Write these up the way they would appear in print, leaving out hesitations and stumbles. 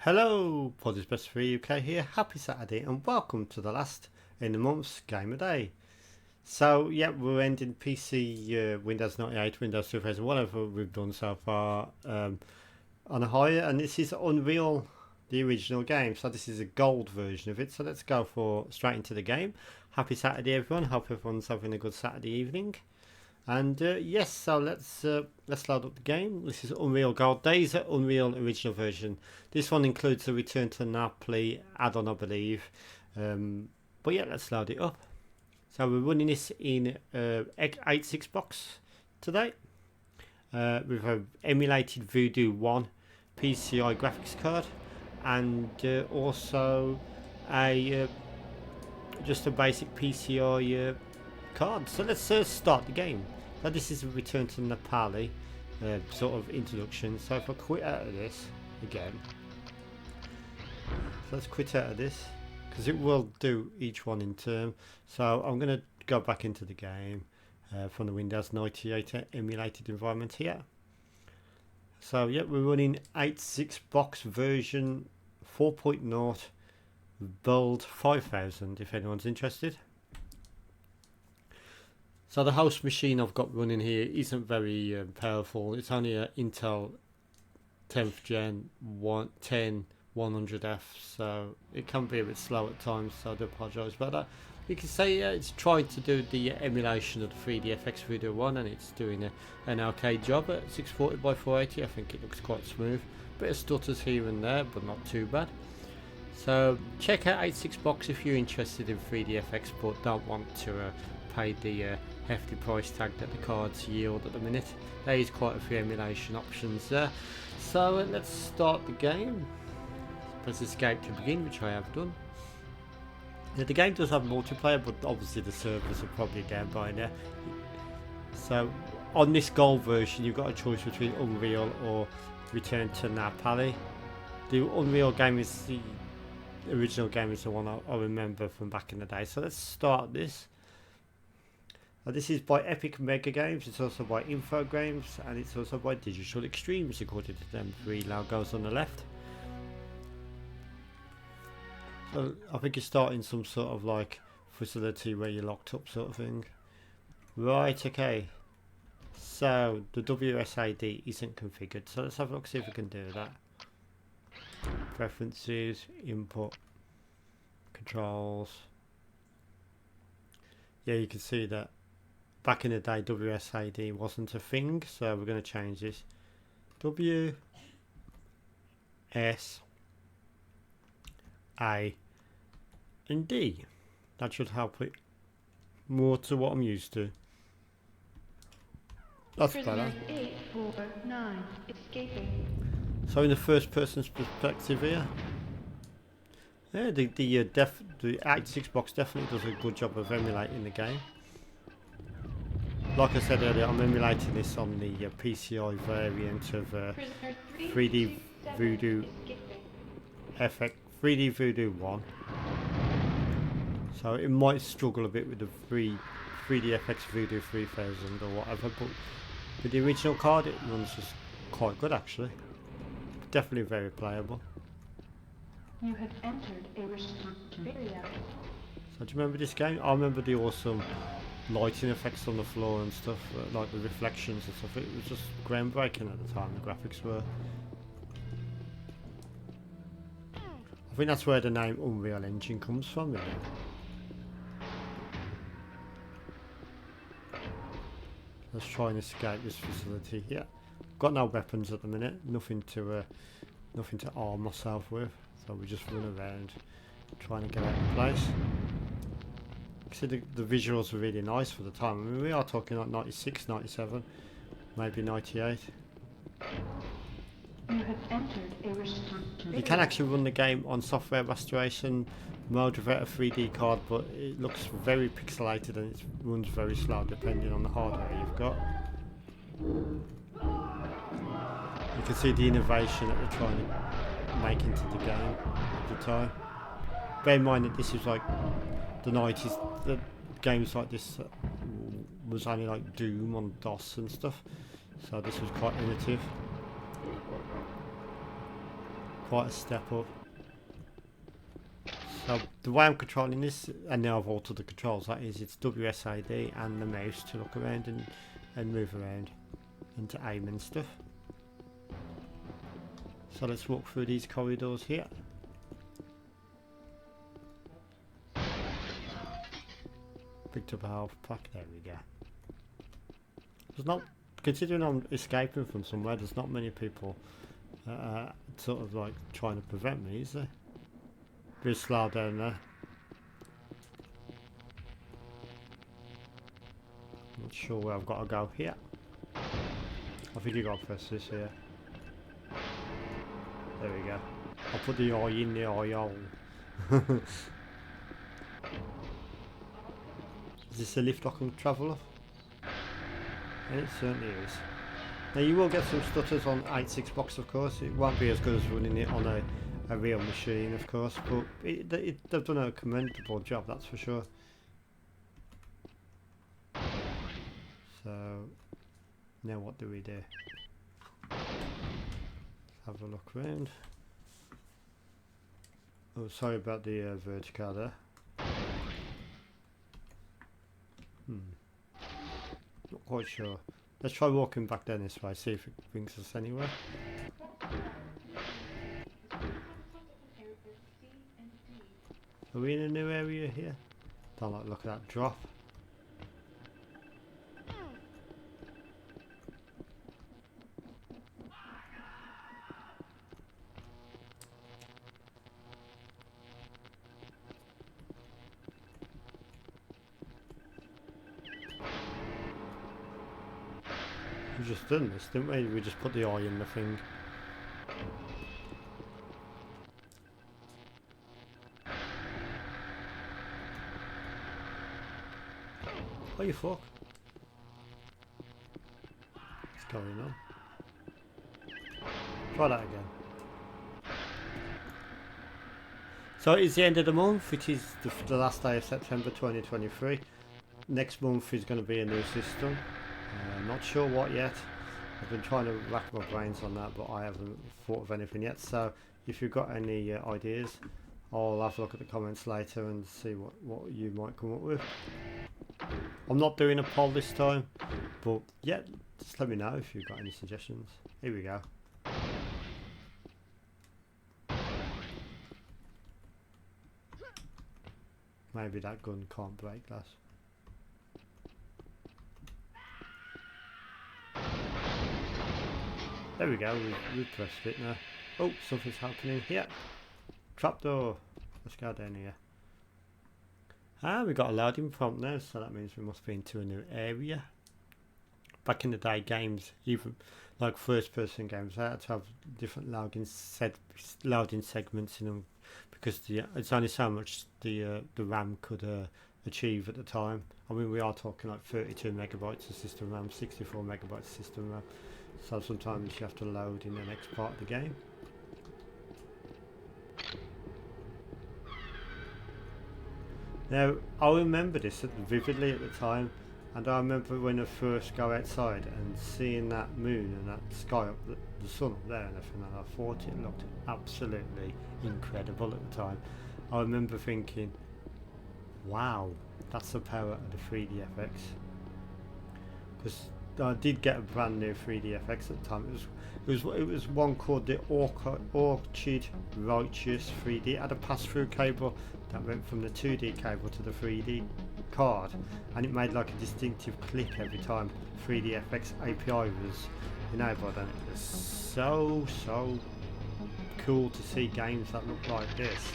Hello, Poddy's Best for UK here. Happy Saturday and welcome to the last in the month's game of day. So yeah, we're ending PC, Windows 98, Windows 2000, whatever we've done so far on a higher, and this is Unreal, the original game. So this is a gold version of it. So let's go straight into the game. Happy Saturday everyone. Hope everyone's having a good Saturday evening. And yes, so let's load up the game. This is Unreal Gold Days, Unreal original version. This one includes the Return to Napoli add-on, I believe. But yeah, let's load it up. So we're running this in 8.6 box today. With an emulated Voodoo 1 PCI graphics card, and also a just a basic PCI card. So let's start the game. So this is a Return to Napoli sort of introduction. So if I quit out of this again, so let's quit out of this because it will do each one in turn. So I'm going to go back into the game from the Windows 98 emulated environment here. So yeah, we're running 8.6 box version 4.0 build 5000 if anyone's interested. So the host machine I've got running here isn't very powerful. It's only an Intel 10th gen 100F, so it can be a bit slow at times, so I do apologise about that. You can say it's trying to do the emulation of the 3DFX Voodoo 1, and it's doing an okay job at 640 by 480. I think it looks quite smooth. Bit of stutters here and there, but not too bad. So check out 8.6 box if you're interested in 3DFX but don't want to pay the hefty price tag that the cards yield at the minute. There is quite a few emulation options there. So let's start the game. Press escape to begin, which I have done. The game does have multiplayer, but obviously the servers are probably down by now. So on this gold version you've got a choice between Unreal or Return to Napoli. The Unreal game is the original game, is the one I remember from back in the day. So let's start this. This is by Epic Mega Games, it's also by Infogrames, and it's also by Digital Extremes, according to them three logos on the left. So I think you're starting some sort of like facility where you're locked up sort of thing. Right, okay. So the WSAD isn't configured, so let's have a look, see if we can do that. Preferences, input, controls. Yeah, you can see that back in the day WSAD wasn't a thing, so we're going to change this. W S A and D. That should help it more to what I'm used to. That's better. 8, 4, 9, escaping. So in the first person's perspective here. Yeah, the 8.6 box definitely does a good job of emulating the game. Like I said earlier, I'm emulating this on the PCI variant of 3D Voodoo FX 3D Voodoo 1. So it might struggle a bit with the 3DFX Voodoo 3000 or whatever, but with the original card it runs just quite good actually. Definitely very playable. You have entered a restricted area. So do you remember this game? I remember the awesome lighting effects on the floor and stuff, like the reflections and stuff. It was just groundbreaking at the time, the graphics were. I think that's where the name Unreal Engine comes from, really. Let's try and escape this facility. Yeah, got no weapons at the minute, nothing to arm myself with, so we just run around trying to get out of place. See, the visuals are really nice for the time. I mean, we are talking like 96, 97, maybe 98. You have entered a restricted You can actually run the game on software restoration mode without a 3D card, but it looks very pixelated and it runs very slow depending on the hardware you've got. You can see the innovation that they're trying to make into the game at the time. Bear in mind that this is like the 90s, the games like this was only like Doom on DOS and stuff, so this was quite innovative. quite a step up. So the way I'm controlling this, and now I've altered the controls, that is, it's WSAD and the mouse to look around and move around into aim and stuff. So let's walk through these corridors here. Picked up a health pack, there we go. There's not, considering I'm escaping from somewhere, there's not many people sort of like trying to prevent me, is there? Bit slow down there. Not sure where I've got to go here. I think you got to press this here. There we go. I'll put the eye in the eye hole. Is this a lift I can travel up? And it certainly is. Now you will get some stutters on 8.6 box, of course. It won't be as good as running it on a real machine, of course, but they've done a commendable job, that's for sure. So now what do we do? Let's have a look around. Oh, sorry about the vertical there. Not quite sure. Let's try walking back down this way, see if it brings us anywhere. Are we in a new area here? Don't like look at that drop. We just done this, didn't we? We just put the eye in the thing. Oh, you fuck. What's going on? Try that again. So it's the end of the month, which is the last day of September 2023. Next month is going to be a new system. Not sure what yet. I've been trying to rack my brains on that, but I haven't thought of anything yet. So if you've got any ideas, I'll have a look at the comments later and see what you might come up with. I'm not doing a poll this time, but yeah, just let me know if you've got any suggestions. Here we go. Maybe that gun can't break glass. There we go, we've pressed it now. Oh, something's happening here. Trapdoor. Let's go down here. Ah, we got a loading prompt now, so that means we must be into a new area. Back in the day, games, even like first-person games, they had to have different loading segments in them because it's only so much the RAM could achieve at the time. I mean, we are talking like 32 megabytes of system RAM, 64 megabytes of system RAM. So sometimes you have to load in the next part of the game. Now, I remember this vividly at the time, and I remember when I first go outside and seeing that moon and that sky up, the sun up there and everything, and I thought it looked absolutely incredible at the time. I remember thinking, wow, that's the power of the 3DFX. Because I did get a brand new 3DFX at the time. It was one called the Orchid Righteous 3D. It had a pass-through cable that went from the 2D cable to the 3D card, and it made like a distinctive click every time 3DFX API was enabled, and it was so cool to see games that looked like this.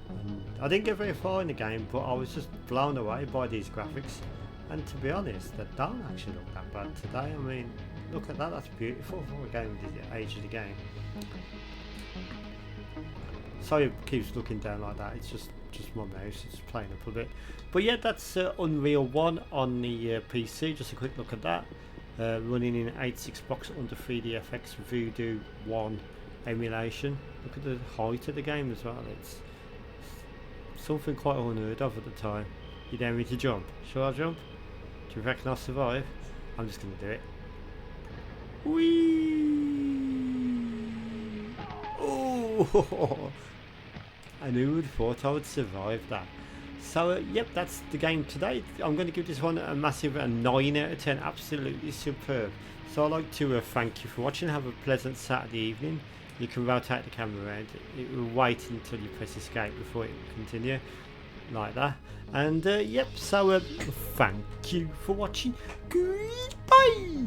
And I didn't get very far in the game, but I was just blown away by these graphics. And to be honest, they don't actually look that bad today. I mean, look at that, that's beautiful for a game at the age of the game. Sorry it keeps looking down like that, it's just my mouse, it's playing up a bit. But yeah, that's Unreal 1 on the PC, just a quick look at that. Running in 8.6 box under 3DFX Voodoo 1 emulation. Look at the height of the game as well, it's something quite unheard of at the time. You dare me to jump? Shall I jump? Do you reckon I'll survive? I'm just going to do it. Whee! Oh, and who would have thought I would survive that? So yep, that's the game today. I'm going to give this one a massive 9 out of 10. Absolutely superb. So I'd like to thank you for watching. Have a pleasant Saturday evening. You can rotate the camera around. It will wait until you press escape before it will continue, like that. And yep, so thank you for watching. Goodbye.